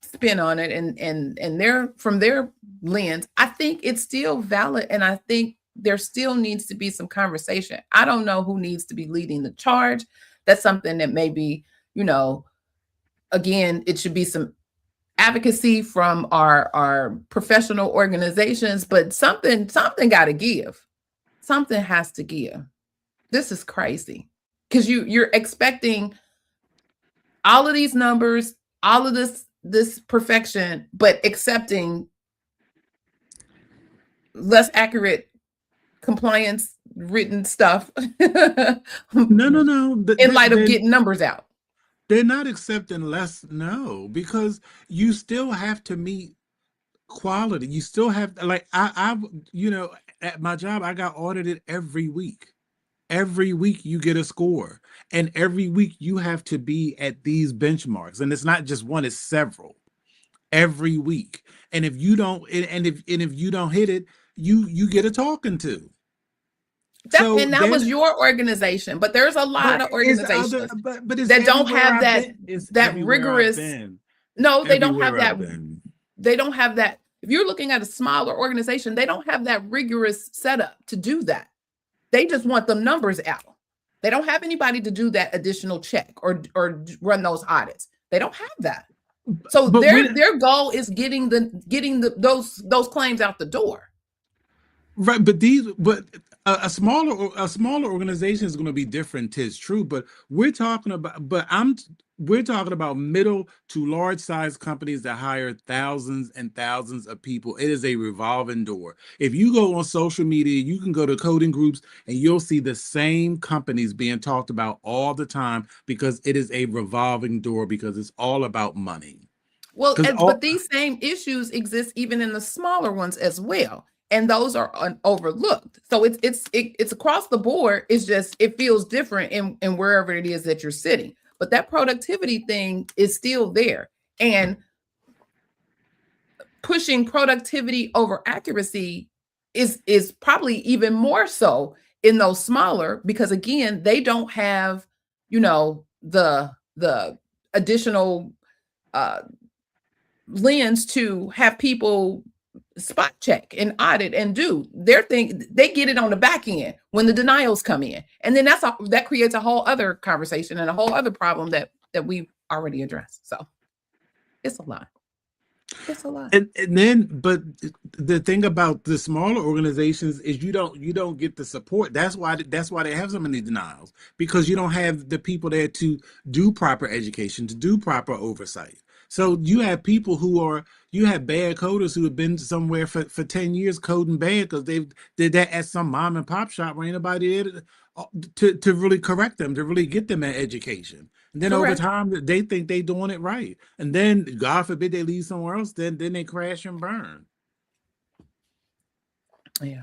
spin on it and their from their lens, I think it's still valid, and I think there still needs to be some conversation. I don't know who needs to be leading the charge. That's something that maybe, again, it should be some advocacy from our professional organizations, but something got to give. Something has to give. This is crazy because you're expecting all of these numbers, all of this perfection, but accepting less accurate compliance written stuff no, in light of getting numbers out. they're not accepting less. No, because you still have to meet quality. You still have like at my job I got audited every week. Every week you get a score, and every week you have to be at these benchmarks, and it's not just one, it's several every week. And if you don't and if you don't hit it, you get a talking to. So And that was then your organization, but there's a lot but of it's other organizations but it's that don't everywhere have I've that been. It's that everywhere I've rigorous. been. No, they don't have Everywhere that. I've been. They don't have that. If you're looking at a smaller organization, they don't have that rigorous setup to do that. They just want the numbers out. They don't have anybody to do that additional check or run those audits. They don't have that. So But their goal is getting those claims out the door. right, but a smaller organization is going to be different. Tis true, but we're talking about. But we're talking about middle to large size companies that hire thousands and thousands of people. It is a revolving door. If you go on social media, you can go to coding groups and you'll see the same companies being talked about all the time because it is a revolving door because it's all about money. Well, Because but all these same issues exist even in the smaller ones as well, and those are overlooked. So it's across the board. It's just it feels different in wherever it is that you're sitting. But that productivity thing is still there, and pushing productivity over accuracy is probably even more so in those smaller, because again they don't have, the additional uh lens to have people spot check and audit and do their thing. They get it on the back end when the denials come in, and then that creates a whole other conversation and a whole other problem that we've already addressed. So it's a lot. It's a lot. and then but the thing about the smaller organizations is you don't get the support. That's why they have so many denials, because you don't have the people there to do proper education, to do proper oversight. So you have bad coders who have been somewhere for 10 years coding bad because they've did that at some mom and pop shop where ain't nobody there to really correct them, to really get them an education. And then over Correct. time, they think they doing it right. And then, God forbid, they leave somewhere else. Then they crash and burn. Yeah.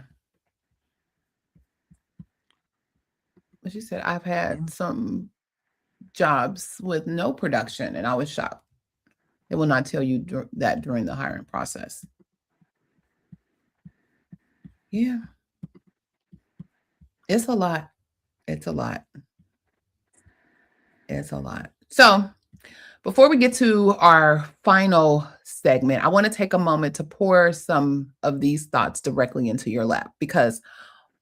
As you said, I've had some jobs with no production, and I was shocked. They will not tell you that during the hiring process. Yeah, it's a lot. It's a lot. It's a lot. So, before we get to our final segment, I want to take a moment to pour some of these thoughts directly into your lap, because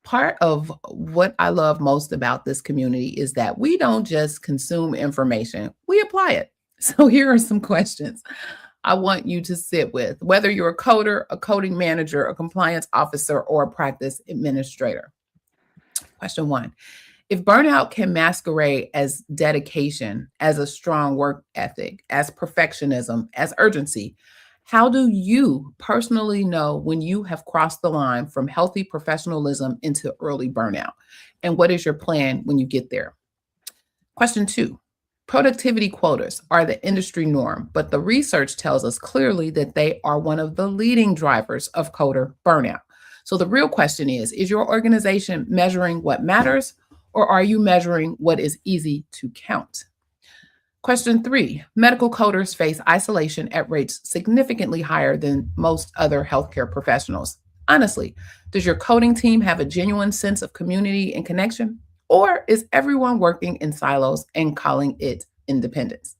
part of what I love most about this community is that we don't just consume information, we apply it. So, here are some questions I want you to sit with, whether you're a coder, a coding manager, a compliance officer, or a practice administrator. Question one: if burnout can masquerade as dedication, as a strong work ethic, as perfectionism, as urgency, how do you personally know when you have crossed the line from healthy professionalism into early burnout? And what is your plan when you get there? Question two: productivity quotas are the industry norm, but the research tells us clearly that they are one of the leading drivers of coder burnout. So the real question is your organization measuring what matters, or are you measuring what is easy to count? Question three: medical coders face isolation at rates significantly higher than most other healthcare professionals. Honestly, does your coding team have a genuine sense of community and connection? Or is everyone working in silos and calling it independence?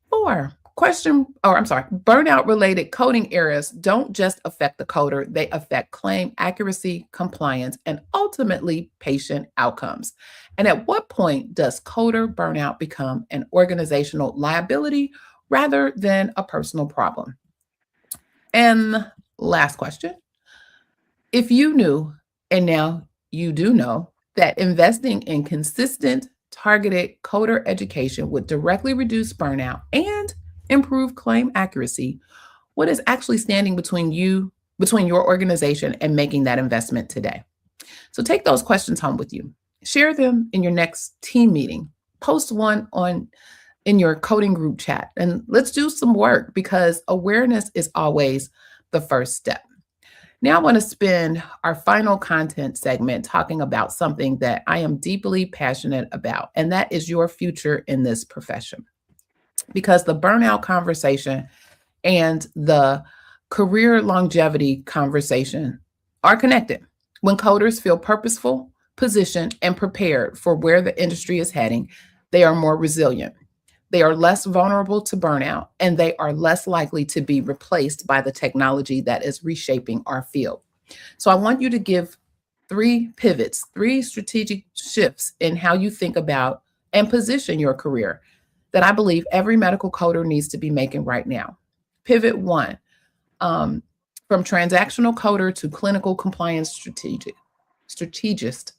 Four: burnout related coding errors don't just affect the coder, they affect claim accuracy, compliance, and ultimately patient outcomes. And at what point does coder burnout become an organizational liability rather than a personal problem? And last question: if you knew, and now you do know, that investing in consistent, targeted coder education would directly reduce burnout and improve claim accuracy, what is actually standing between your organization and making that investment today? So take those questions home with you. Share them in your next team meeting. Post one on in your coding group chat, and let's do some work, because awareness is always the first step. Now, I want to spend our final content segment talking about something that I am deeply passionate about, and that is your future in this profession. Because the burnout conversation and the career longevity conversation are connected. When coders feel purposeful, positioned, and prepared for where the industry is heading, they are more resilient. They are less vulnerable to burnout, and they are less likely to be replaced by the technology that is reshaping our field. So I want you to give three pivots, three strategic shifts in how you think about and position your career that I believe every medical coder needs to be making right now. Pivot one: um, from transactional coder to clinical compliance strategist.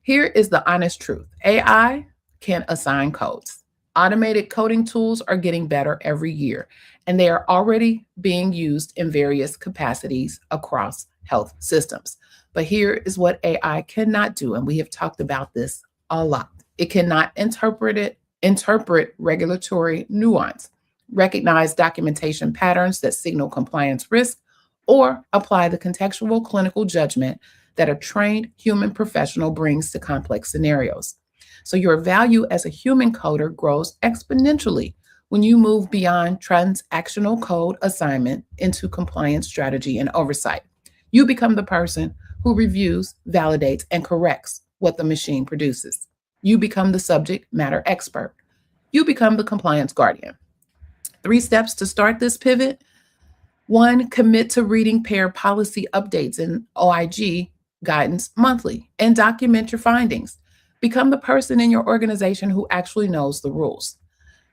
Here is the honest truth: AI can assign codes. Automated coding tools are getting better every year, and they are already being used in various capacities across health systems. But here is what AI cannot do, and we have talked about this a lot. It cannot interpret regulatory nuance, recognize documentation patterns that signal compliance risk, or apply the contextual clinical judgment that a trained human professional brings to complex scenarios. So your value as a human coder grows exponentially when you move beyond transactional code assignment into compliance strategy and oversight. You become the person who reviews, validates, and corrects what the machine produces. You become the subject matter expert. You become the compliance guardian. 3 steps to start this pivot. 1, commit to reading pair policy updates and OIG guidance monthly and document your findings. Become the person in your organization who actually knows the rules.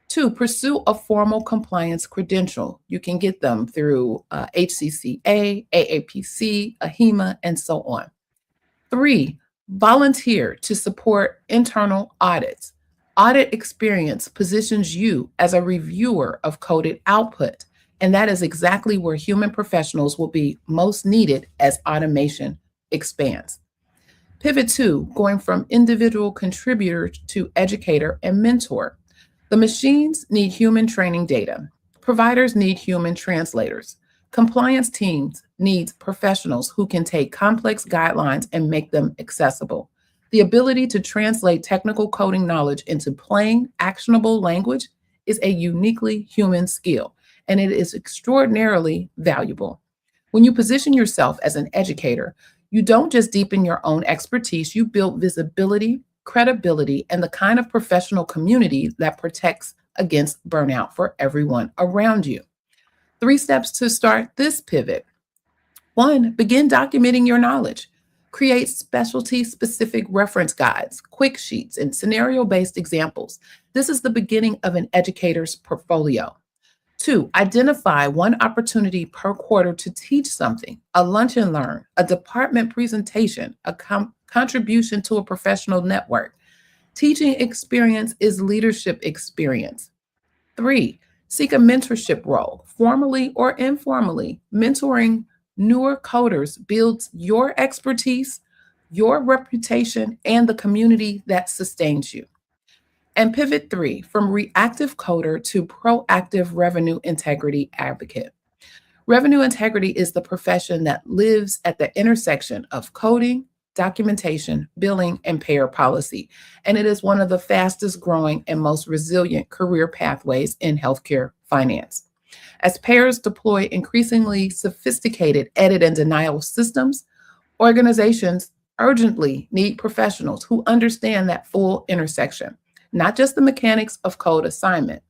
2, pursue a formal compliance credential. You can get them through HCCA, AAPC, AHIMA, and so on. 3, volunteer to support internal audits. Audit experience positions you as a reviewer of coded output, and that is exactly where human professionals will be most needed as automation expands. Pivot 2, going from individual contributor to educator and mentor. The machines need human training data. Providers need human translators. Compliance teams need professionals who can take complex guidelines and make them accessible. The ability to translate technical coding knowledge into plain, actionable language is a uniquely human skill, and it is extraordinarily valuable. When you position yourself as an educator, you don't just deepen your own expertise, you build visibility, credibility, and the kind of professional community that protects against burnout for everyone around you. 3 steps to start this pivot. 1, begin documenting your knowledge. Create specialty specific reference guides, quick sheets, and scenario based examples. This is the beginning of an educator's portfolio. 2, identify one opportunity per quarter to teach something, a lunch and learn, a department presentation, a contribution to a professional network. Teaching experience is leadership experience. 3, seek a mentorship role, formally or informally. Mentoring newer coders builds your expertise, your reputation, and the community that sustains you. And pivot 3, from reactive coder to proactive revenue integrity advocate. Revenue integrity is the profession that lives at the intersection of coding, documentation, billing, and payer policy. And it is one of the fastest growing and most resilient career pathways in healthcare finance. As payers deploy increasingly sophisticated edit and denial systems, organizations urgently need professionals who understand that full intersection, not just the mechanics of code assignment.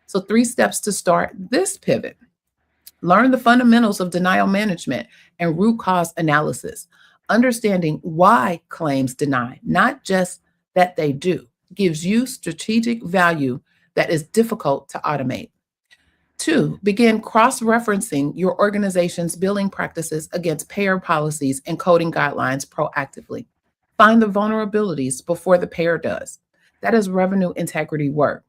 So 3 steps to start this pivot. Learn the fundamentals of denial management and root cause analysis. Understanding why claims deny, not just that they do, gives you strategic value that is difficult to automate. 2, begin cross-referencing your organization's billing practices against payer policies and coding guidelines proactively. Find the vulnerabilities before the payer does. That is revenue integrity work.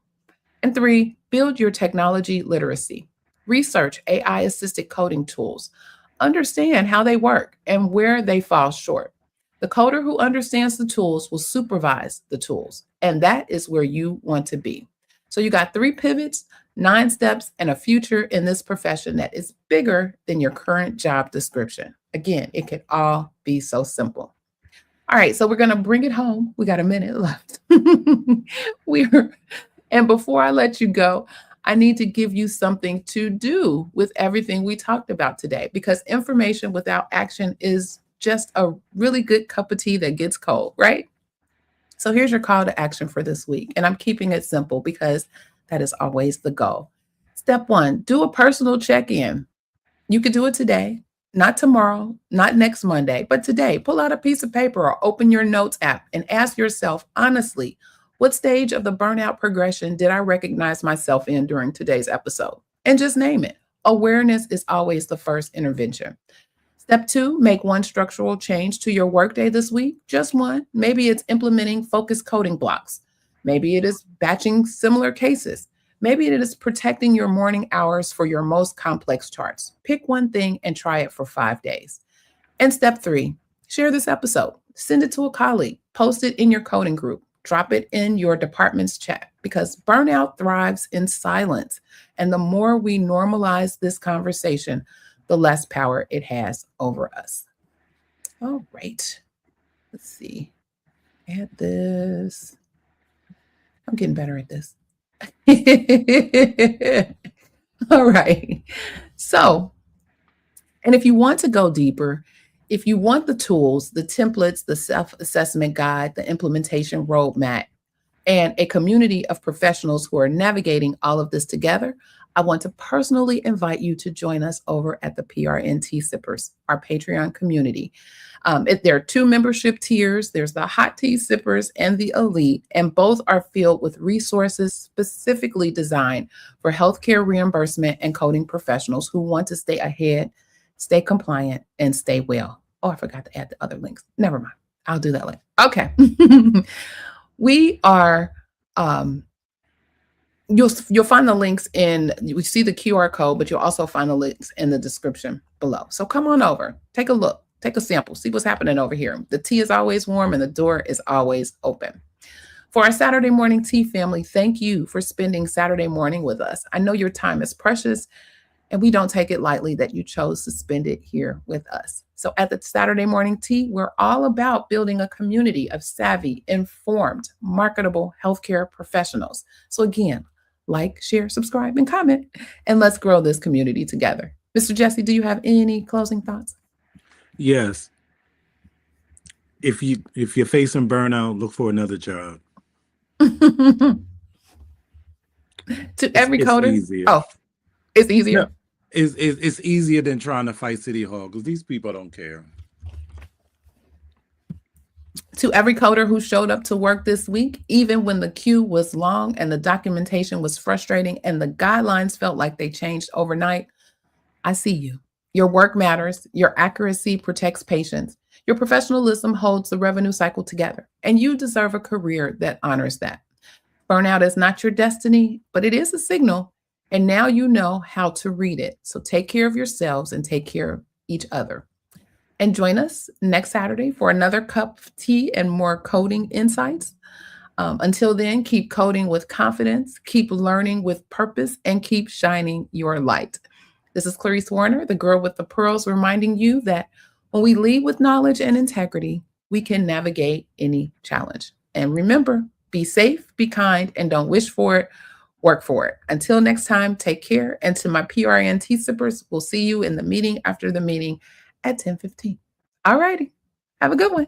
And 3, build your technology literacy. Research AI-assisted coding tools. Understand how they work and where they fall short. The coder who understands the tools will supervise the tools, and that is where you want to be. So you got 3 pivots, 9 steps, and a future in this profession that is bigger than your current job description. Again, it could all be so simple. All right, so we're going to bring it home. We got a minute left. And before I let you go, I need to give you something to do with everything we talked about today, because information without action is just a really good cup of tea that gets cold, right? So here's your call to action for this week. And I'm keeping it simple because that is always the goal. Step 1, do a personal check-in. You could do it today, not tomorrow, not next Monday, but today. Pull out a piece of paper or open your notes app and ask yourself honestly, what stage of the burnout progression did I recognize myself in during today's episode? And just name it. Awareness is always the first intervention. Step 2, make one structural change to your workday this week. Just one. Maybe it's implementing focused coding blocks. Maybe it is batching similar cases. Maybe it is protecting your morning hours for your most complex charts. Pick one thing and try it for 5 days. And step three, share this episode. Send it to a colleague. Post it in your coding group. Drop it in your department's chat because burnout thrives in silence. And the more we normalize this conversation, the less power it has over us. All right. Let's see. Add this. I'm getting better at this. All right. So, and if you want to go deeper, if you want the tools, the templates, the self assessment guide, the implementation roadmap, and a community of professionals who are navigating all of this together, I want to personally invite you to join us over at the PRNT Sippers, our Patreon community. There are two membership tiers. There's the Hot Tea Sippers and the Elite, and both are filled with resources specifically designed for healthcare reimbursement and coding professionals who want to stay ahead, stay compliant, and stay well. Oh, I forgot to add the other links. Never mind. I'll do that later. Okay. We are you'll find the links in, we see the QR code, but you'll also find the links in the description below. So come on over, take a look, take a sample, see what's happening over here. The tea is always warm and the door is always open. For our Saturday morning tea family, thank you for spending Saturday morning with us. I know your time is precious and we don't take it lightly that you chose to spend it here with us. So at the Saturday morning tea, we're all about building a community of savvy, informed, marketable healthcare professionals. So again, like, share, subscribe, and comment, and let's grow this community together. Mr. Jesse, do you have any closing thoughts? Yes. If you're facing burnout, look for another job. To every coder? Easier. Oh, it's easier? No, it's easier than trying to fight City Hall because these people don't care. To every coder who showed up to work this week, even when the queue was long and the documentation was frustrating and the guidelines felt like they changed overnight, I see you. Your work matters. Your accuracy protects patients. Your professionalism holds the revenue cycle together, and you deserve a career that honors that. Burnout is not your destiny, but it is a signal, and now you know how to read it. So take care of yourselves and take care of each other. And join us next Saturday for another cup of tea and more coding insights. Until then, keep coding with confidence, keep learning with purpose, and keep shining your light. This is Clarice Warner, the girl with the pearls, reminding you that when we lead with knowledge and integrity, we can navigate any challenge. And remember, be safe, be kind, and don't wish for it, work for it. Until next time, take care. And to my PRNT sippers, we'll see you in the meeting after the meeting at 10:15. All righty. Have a good one.